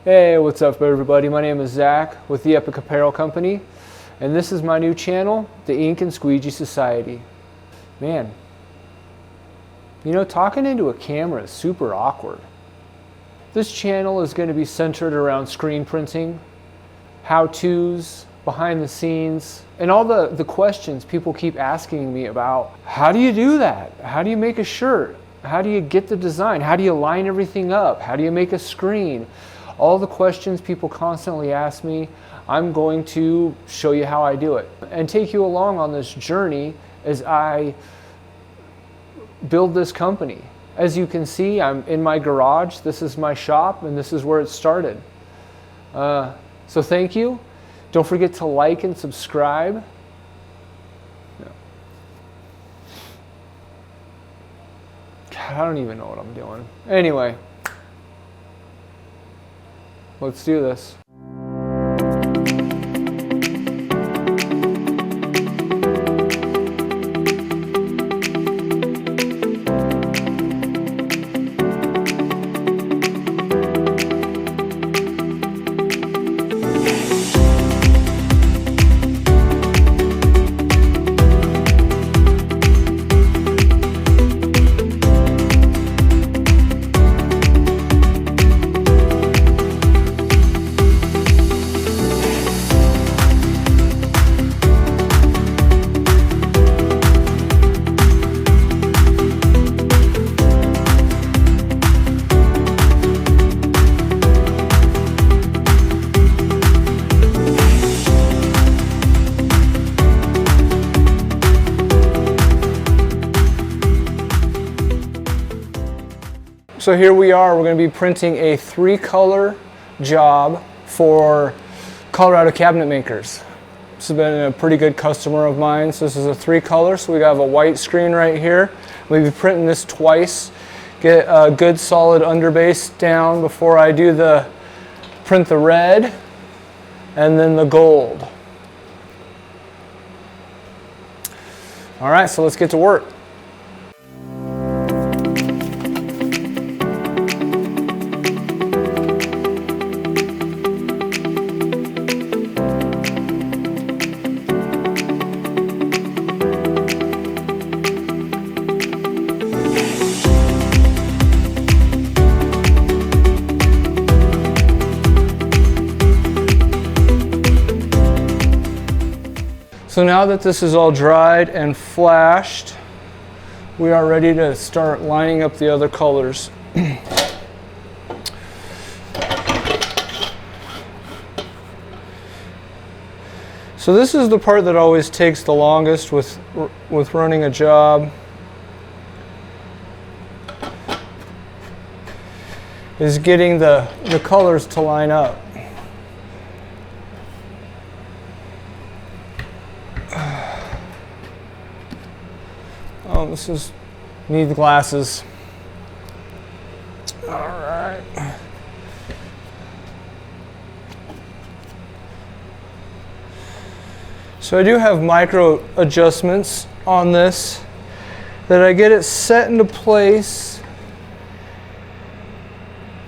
Hey, what's up everybody? My name is Zach with the Epic Apparel Company, and this is my new channel, the Ink and Squeegee Society. Man, you know, talking into a camera is super awkward. This channel is going to be centered around screen printing, how-tos, behind the scenes, and all the questions people keep asking me about. How do you do that? How do you make a shirt? How do you get the design? How do you line everything up? How do you make a screen? All the questions people constantly ask me, I'm going to show you how I do it and take you along on this journey as I build this company. As you can see, I'm in my garage. This is my shop, and this is where it started. So thank you. Don't forget to like and subscribe. God, I don't even know what I'm doing. Anyway, let's do this. So here we are, we're going to be printing a 3-color job for Colorado cabinet makers. This has been a pretty good customer of mine. So this is a 3-color, so we have a white screen right here. We'll be printing this twice, get a good solid underbase down before I do print the red and then the gold. All right, so let's get to work. So now that this is all dried and flashed, we are ready to start lining up the other colors. So this is the part that always takes the longest with running a job. Is getting the colors to line up. Oh, need glasses. All right. So I do have micro adjustments on this that I get it set into place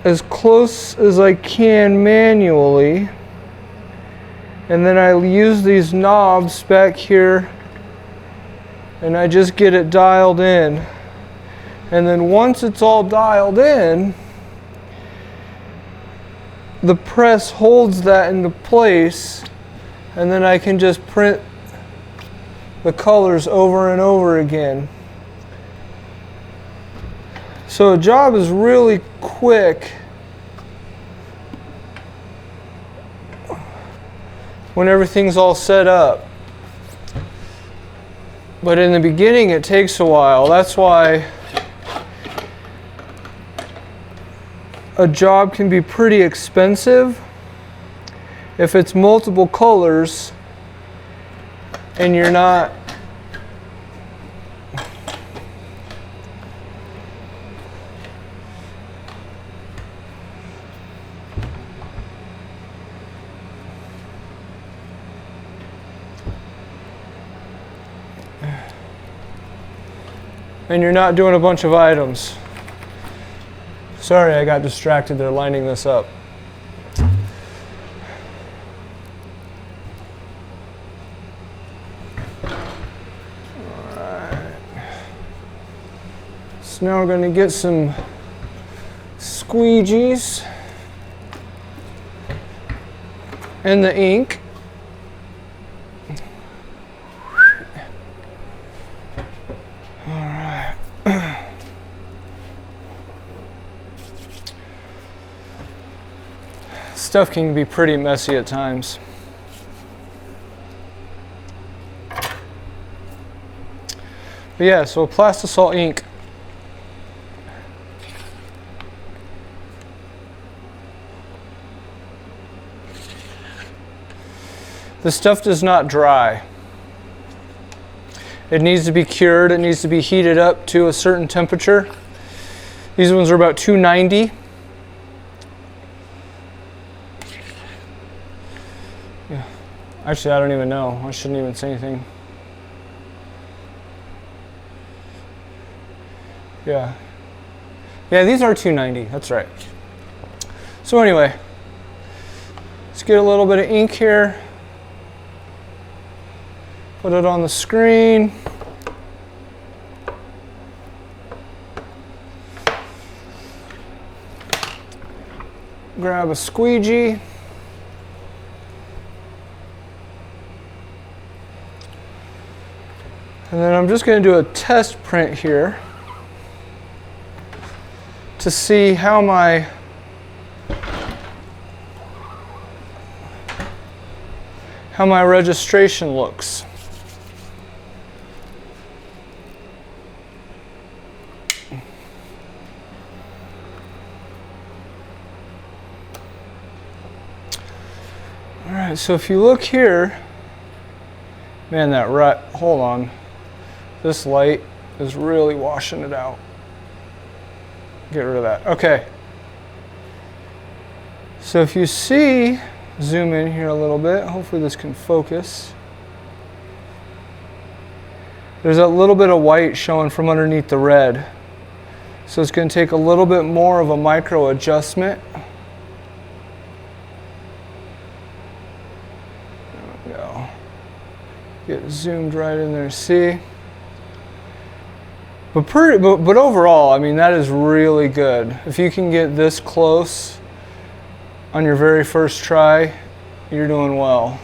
as close as I can manually. And then I use these knobs back here and I just get it dialed in. And then once it's all dialed in, the press holds that into place, and then I can just print the colors over and over again. So a job is really quick when everything's all set up. But in the beginning, it takes a while. That's why a job can be pretty expensive if it's multiple colors and you're not doing a bunch of items. Sorry, I got distracted there lining this up. So now we're going to get some squeegees and the ink. All right. Stuff can be pretty messy at times. But yeah, so Plastisol ink. The stuff does not dry. It needs to be cured. It needs to be heated up to a certain temperature. These ones are about 290. Yeah. Actually, I don't even know. I shouldn't even say anything. Yeah. Yeah, these are 290. That's right. So anyway, let's get a little bit of ink here. Put it on the screen. Grab a squeegee. And then I'm just going to do a test print here to see how my registration looks. All right, so if you look here, man, hold on. This light is really washing it out. Get rid of that. Okay. So if you see, zoom in here a little bit. Hopefully this can focus. There's a little bit of white showing from underneath the red. So it's going to take a little bit more of a micro adjustment. There we go. Get zoomed right in there, see? But overall, I mean, that is really good. If you can get this close on your very first try, you're doing well.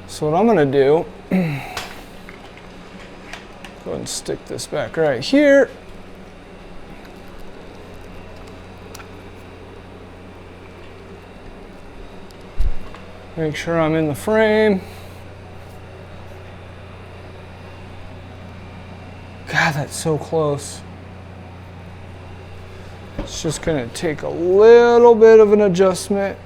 So what I'm going to do, go ahead and stick this back right here. Make sure I'm in the frame. God, that's so close. It's just going to take a little bit of an adjustment.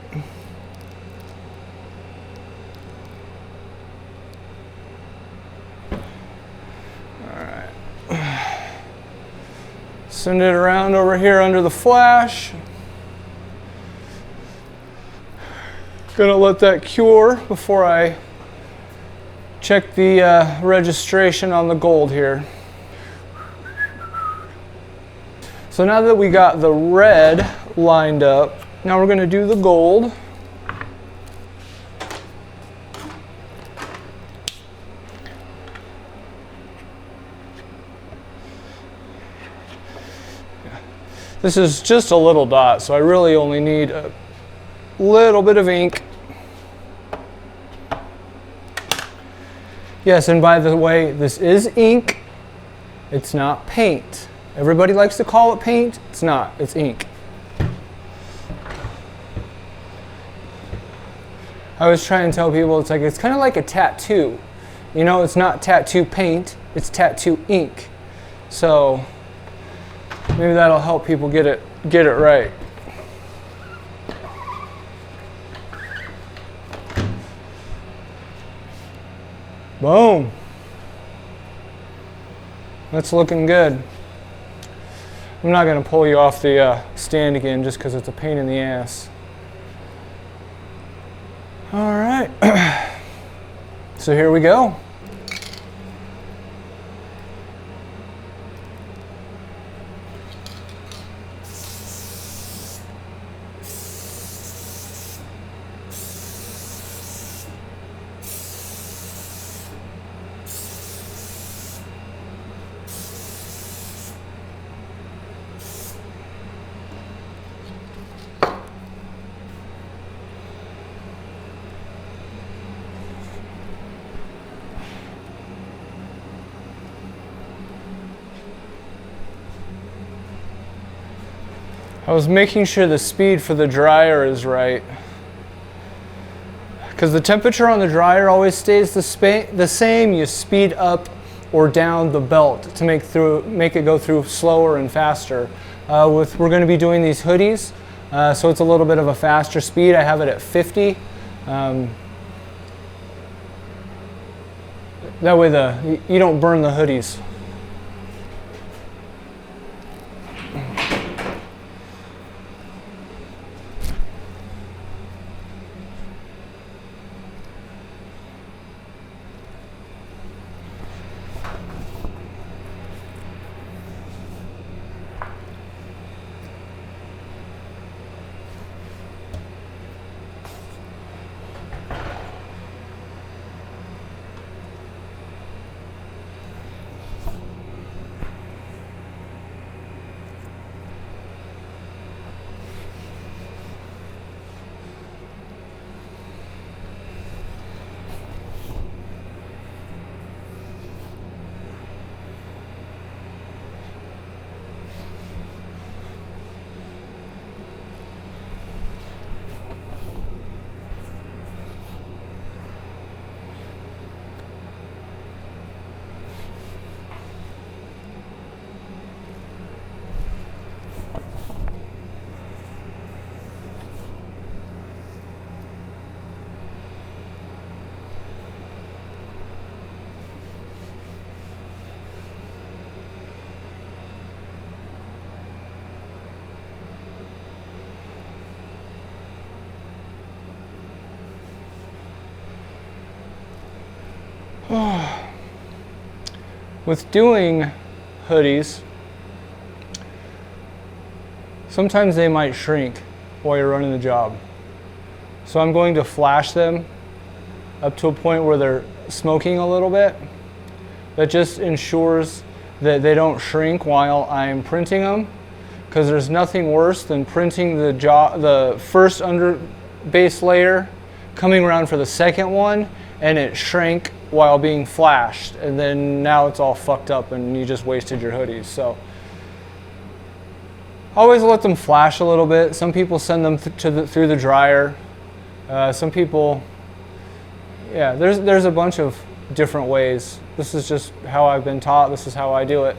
All right. Send it around over here under the flash. Gonna let that cure before I check the registration on the gold here. So now that we got the red lined up, now we're going to do the gold. This is just a little dot, so I really only need a little bit of ink. Yes, and by the way, this is ink. It's not paint. Everybody likes to call it paint. It's not. It's ink. I was trying to tell people it's kind of like a tattoo. You know, it's not tattoo paint. It's tattoo ink. So maybe that'll help people get it right. Boom. That's looking good. I'm not going to pull you off the stand again just because it's a pain in the ass. All right. So here we go. I was making sure the speed for the dryer is right, because the temperature on the dryer always stays the same. You speed up or down the belt to make it go through slower and faster. We're going to be doing these hoodies, so it's a little bit of a faster speed. I have it at 50. That way you don't burn the hoodies. With doing hoodies, sometimes they might shrink while you're running the job. So I'm going to flash them up to a point where they're smoking a little bit. That just ensures that they don't shrink while I'm printing them, because there's nothing worse than printing the first under base layer, coming around for the second one, and it shrank while being flashed, and then now it's all fucked up and you just wasted your hoodies. So always let them flash a little bit. Some people send them through the dryer. Some people, yeah, there's a bunch of different ways. This is just how I've been taught. This is how I do it.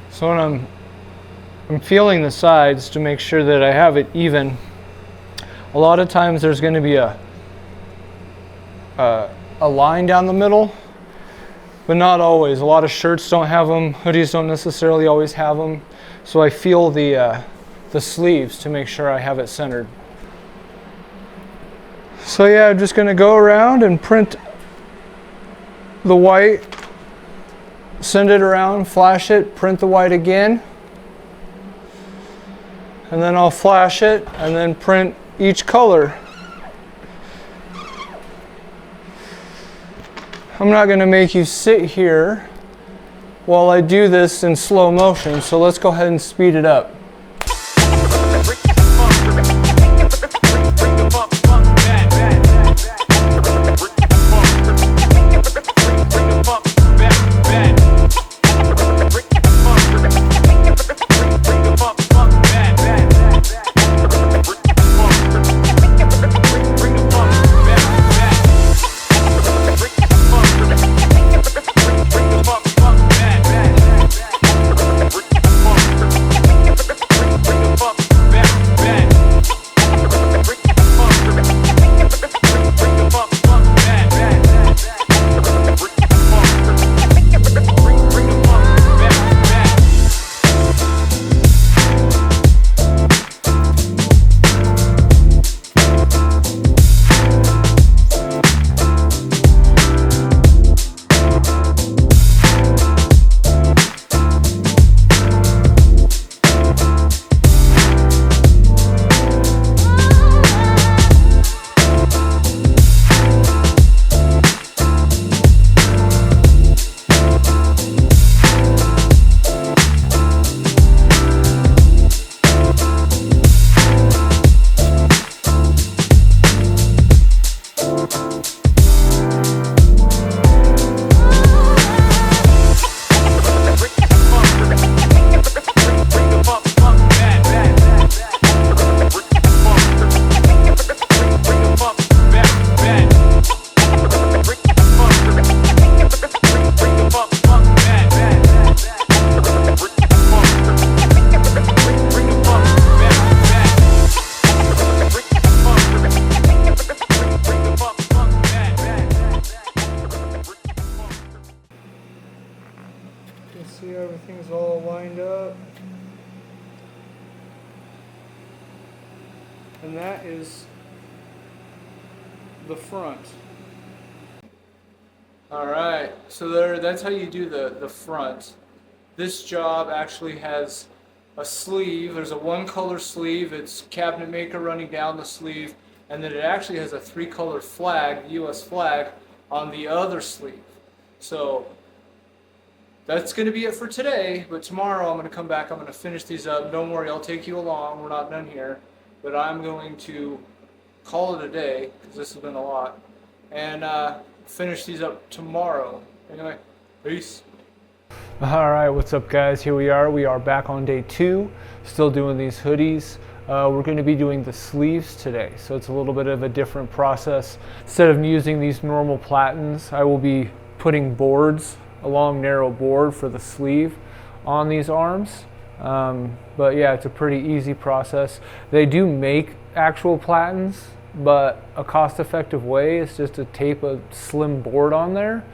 So when I'm feeling the sides to make sure that I have it even, a lot of times there's going to be a line down the middle, but not always. A lot of shirts don't have them, hoodies don't necessarily always have them. So I feel the sleeves to make sure I have it centered. So yeah, I'm just going to go around and print the white, send it around, flash it, print the white again, and then I'll flash it and then print each color. I'm not going to make you sit here while I do this in slow motion, so let's go ahead and speed it up. all lined up. And that is the front. Alright, so that's how you do the front. This job actually has a sleeve. There's a one color sleeve. It's cabinet maker running down the sleeve. And then it actually has a 3-color flag, US flag, on the other sleeve. So that's going to be it for today, but tomorrow I'm going to come back, I'm going to finish these up. Don't worry, I'll take you along, we're not done here. But I'm going to call it a day, because this has been a lot, and finish these up tomorrow. Anyway, peace. Alright, what's up guys? Here we are back on day 2, still doing these hoodies. We're going to be doing the sleeves today, so it's a little bit of a different process. Instead of using these normal platens, I will be putting boards, a long narrow board for the sleeve on these arms. But yeah, it's a pretty easy process. They do make actual platens, but a cost-effective way is just to tape a slim board on there.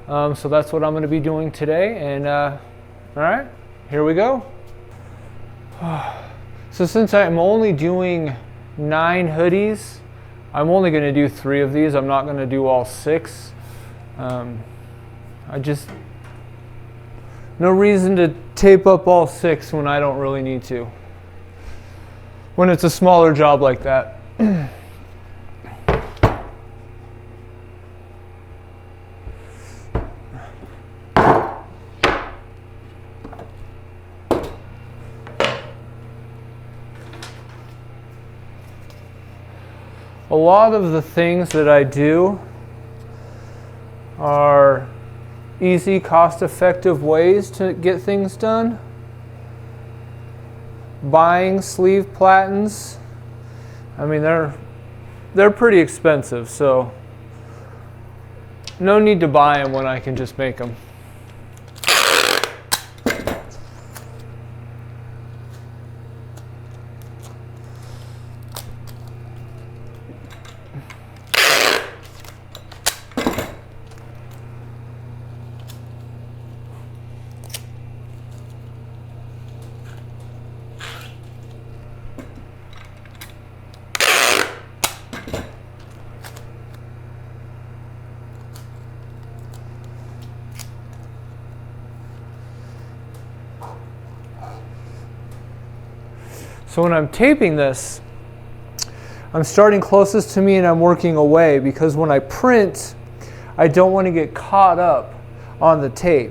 So that's what I'm going to be doing today, and all right, here we go. So since I'm only doing 9 hoodies, I'm only going to do 3 of these. I'm not going to do all 6. No reason to tape up all 6 when I don't really need to. When it's a smaller job like that. A lot of the things that I do are easy, cost-effective ways to get things done. Buying sleeve platens, I mean they're pretty expensive, so no need to buy them when I can just make them. So when I'm taping this, I'm starting closest to me and I'm working away, because when I print, I don't want to get caught up on the tape.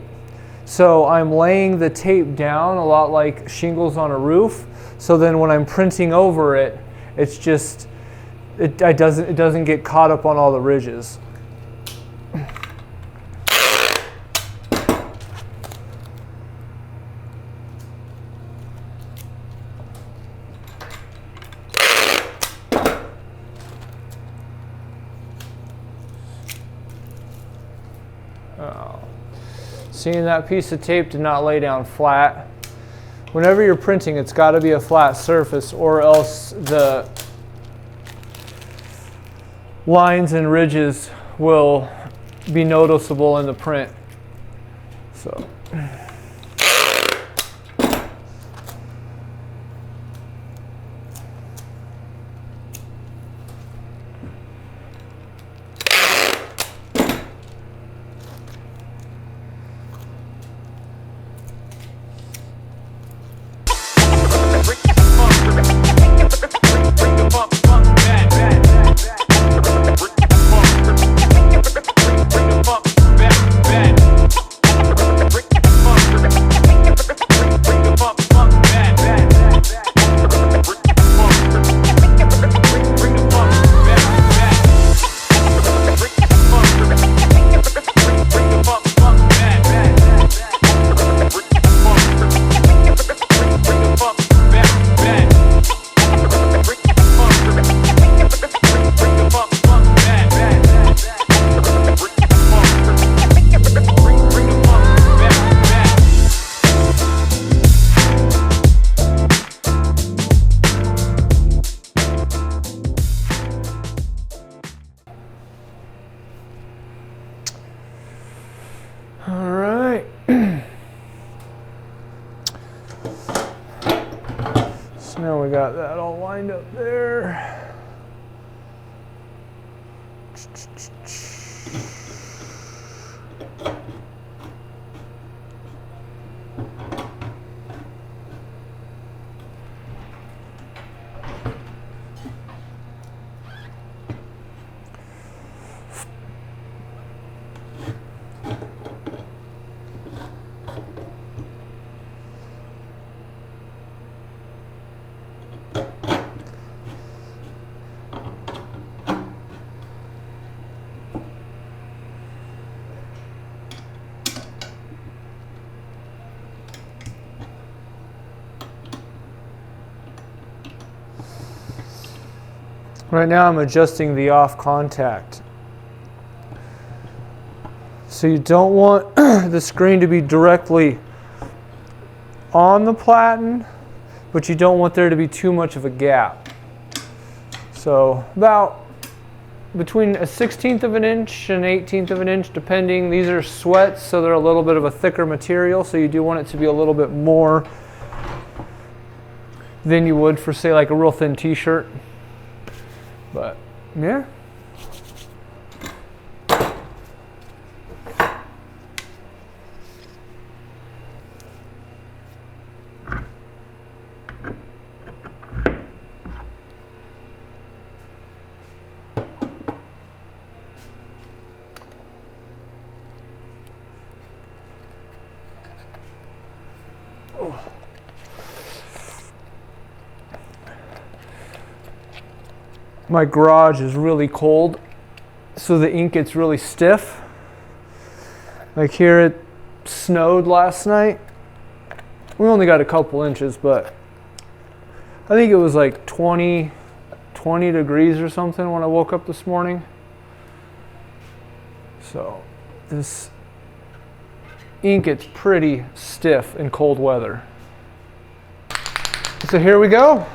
So I'm laying the tape down a lot like shingles on a roof. So then when I'm printing over it, it's just, it doesn't get caught up on all the ridges. Seeing that piece of tape did not lay down flat. Whenever you're printing, it's got to be a flat surface, or else the lines and ridges will be noticeable in the print. So. So now we got that all lined up there. Right now I'm adjusting the off contact. So you don't want the screen to be directly on the platen, but you don't want there to be too much of a gap. So about between a 1/16 of an inch and 1/18 of an inch, depending. These are sweats, so they're a little bit of a thicker material, so you do want it to be a little bit more than you would for, say, like a real thin t-shirt. But yeah. My garage is really cold, so the ink gets really stiff. Like here, it snowed last night. We only got a couple inches, but I think it was like 20 degrees or something when I woke up this morning. So this ink gets pretty stiff in cold weather. So here we go.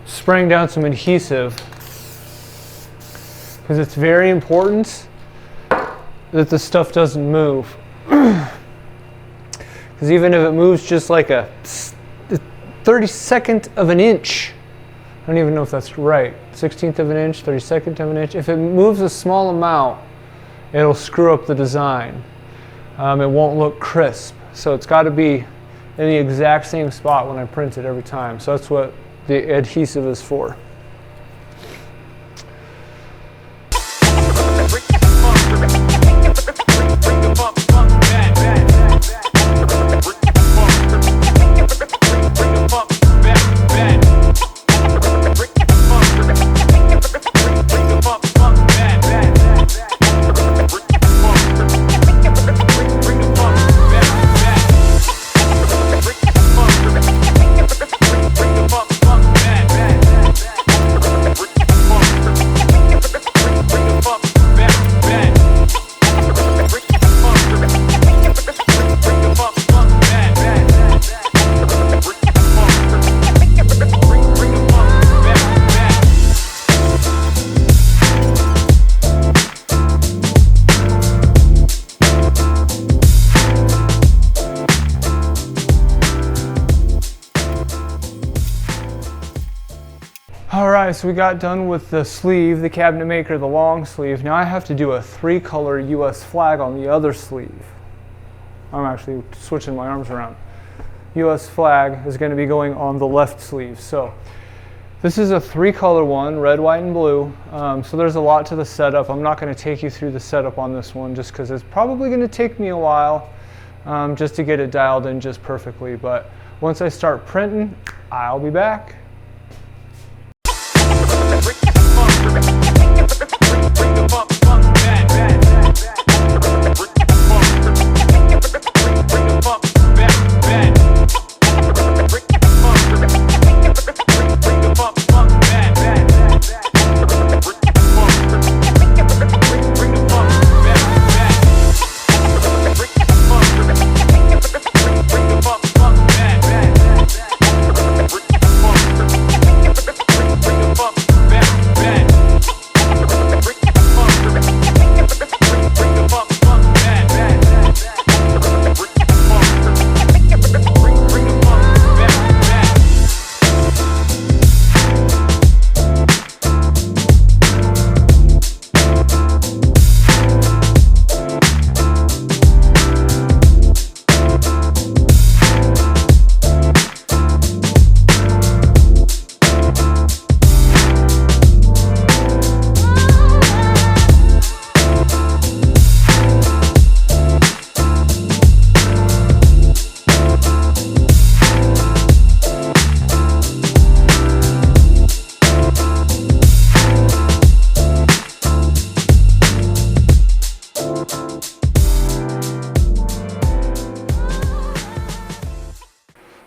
Spraying down some adhesive because it's very important that the stuff doesn't move. Because even if it moves just like a 32nd of an inch, I don't even know if that's right, 1/16 of an inch, 32nd of an inch, if it moves a small amount, it'll screw up the design. It won't look crisp. So it's got to be in the exact same spot when I print it every time. So that's what the adhesive is for. Alright, so we got done with the sleeve, the cabinet maker, the long sleeve. Now I have to do a 3-color US flag on the other sleeve. I'm actually switching my arms around. US flag is going to be going on the left sleeve. So this is a 3-color one, red, white, and blue. So there's a lot to the setup. I'm not going to take you through the setup on this one just because it's probably going to take me a while just to get it dialed in just perfectly. But once I start printing, I'll be back. Bring the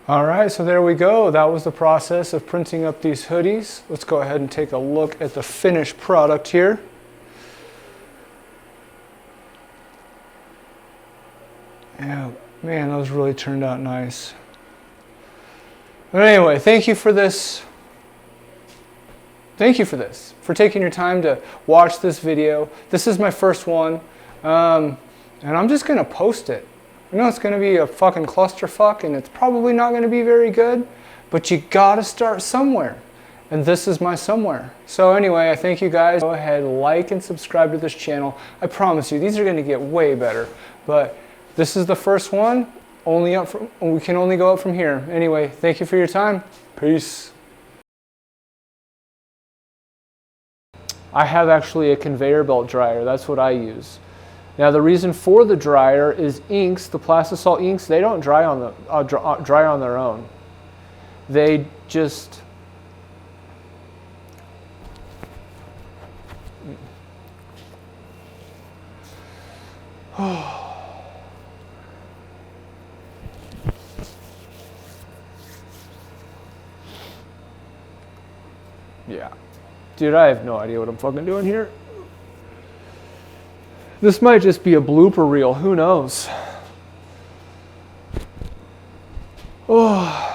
All right, so there we go. That was the process of printing up these hoodies. Let's go ahead and take a look at the finished product here. Yeah, man, those really turned out nice. But anyway, thank you for this. Thank you for taking your time to watch this video. This is my first one, and I'm just gonna post it. I know it's gonna be a fucking clusterfuck, and it's probably not gonna be very good, but you gotta start somewhere, and this is my somewhere. So anyway, I thank you guys. Go ahead, like and subscribe to this channel. I promise you, these are gonna get way better, but this is the first one. We can only go up from here. Anyway, thank you for your time. Peace. I have actually a conveyor belt dryer. That's what I use. Now the reason for the dryer is inks, the Plastisol inks, they don't dry on dry on their own. They just yeah. Dude, I have no idea what I'm fucking doing here. This might just be a blooper reel, who knows? Oh.